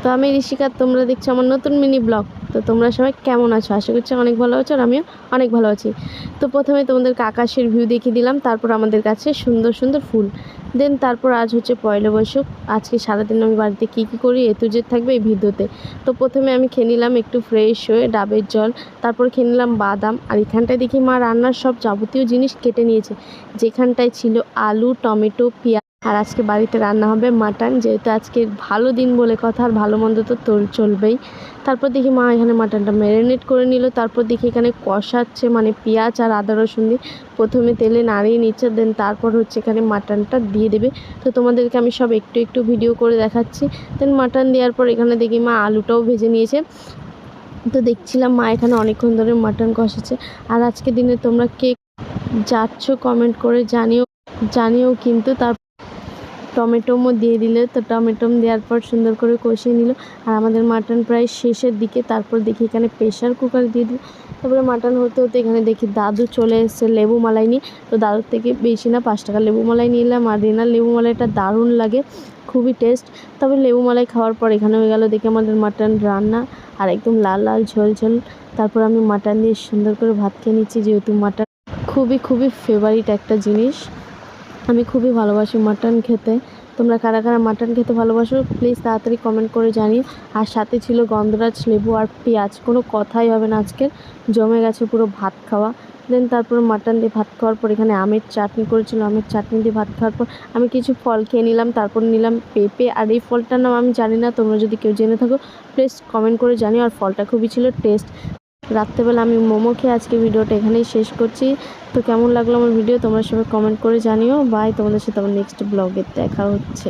তো আমি ঋষিকা, তোমরা দেখছো আমার নতুন মিনি ব্লগ। তো তোমরা সবাই কেমন আছো? আশা করছি অনেক ভালো আছো, আর আমিও অনেক ভালো আছি। তো প্রথমে তোমাদেরকে আকাশের ভিউ দেখিয়ে দিলাম, তারপর আমাদের কাছে সুন্দর সুন্দর ফুল। দেন তারপর আজ হচ্ছে পয়লা বৈশাখ। আজকে সারাদিন আমি বাড়িতে কী কী করি এ টু জেড থাকবে এই ভিডিওতে। তো প্রথমে আমি খেয়ে নিলাম একটু ফ্রেশ হয়ে ডাবের জল, তারপর খেয়ে নিলাম বাদাম। আর এখানটায় দেখি মা রান্নার সব যাবতীয় জিনিস কেটে নিয়েছে, যেখানটায় ছিল আলু, টমেটো, পেঁয়াজ। আর আজকে বাড়িতে রান্না হবে মাটন, যেহেতু আজকে ভালো দিন বলে কথা, আর ভালো মন্দ তো চলবেই। তারপর দেখি মা এখানে মাটনটা ম্যারিনেট করে নিল, তারপর দেখি এখানে কষাচ্ছে, মানে পেঁয়াজ আর আদা রসুন দিয়ে প্রথমে তেলে নাড়িয়ে নিচ্ছে, দেন তারপর হচ্ছে এখানে মাটনটা দিয়ে দেবে। তো তোমাদেরকে আমি সব একটু একটু ভিডিও করে দেখাচ্ছি। দেন মাটন দেওয়ার পর এখানে দেখি মা আলুটাও ভেজে নিয়েছে। তো দেখছিলাম মা এখানে অনেকক্ষণ ধরে মাটন কষাচ্ছে। আর আজকে দিনে তোমরা কে যাচ্ছ কমেন্ট করে জানিও কিন্তু। তার টমেটোমও দিয়ে দিলে, তো টমেটো দেওয়ার পর সুন্দর করে কষিয়ে নিল। আর আমাদের মাটন প্রায় শেষের দিকে। তারপর দেখি এখানে প্রেশার কুকার দিয়ে দিল। তারপরে মাটন হতে হতে এখানে দেখি দাদু চলে এসেছে লেবু মালাই নিয়ে। তো দাদুর থেকে বেশি না 5 টাকা লেবু মালাই নিলাম। আর রিনার লেবু মালাইটা দারুণ লাগে, খুবই টেস্ট। তবে লেবু মালাই খাওয়ার পর এখানে হয়ে গেল দেখি আমাদের মাটন রান্না, আর একদম লাল লাল ঝোল ঝোল। তারপর আমি মাটন দিয়ে সুন্দর করে ভাত খেয়ে নিচ্ছি, যেহেতু মাটন খুবই খুবই ফেভারিট একটা জিনিস। আমি খুবই ভালোবাসি মাটন খেতে। তোমরা কারা কারা মাটন খেতে ভালোবাসো প্লিজ তাড়াতাড়ি কমেন্ট করে জানিও। আর সাথে ছিল গন্ধরাজ লেবু আর পেঁয়াজ, কোনো কথাই হবে না আজকের, জমে গেছে পুরো ভাত খাওয়া। দেন তারপর মাটন দিয়ে ভাত খাওয়ার পর এখানে আমের চাটনি করেছিল, আমের চাটনি দিয়ে ভাত খাওয়ার পর আমি কিছু ফল খেয়ে নিলাম। তারপর নিলাম পেঁপে, আর এই ফলটার নাম আমি জানি না, তোমরা যদি কেউ জেনে থাকো প্লিজ কমেন্ট করে জানিও। আর ফলটা খুবই ছিল টেস্ট। রাত্রেবেলা আমি মোমো খেয়ে আজকে ভিডিওটা এখানেই শেষ করছি। তো কেমন লাগলো আমার ভিডিও তোমরা সবাই কমেন্ট করে জানিও। বাই, তোমাদের সাথে আমার নেক্সট ব্লগে দেখা হচ্ছে।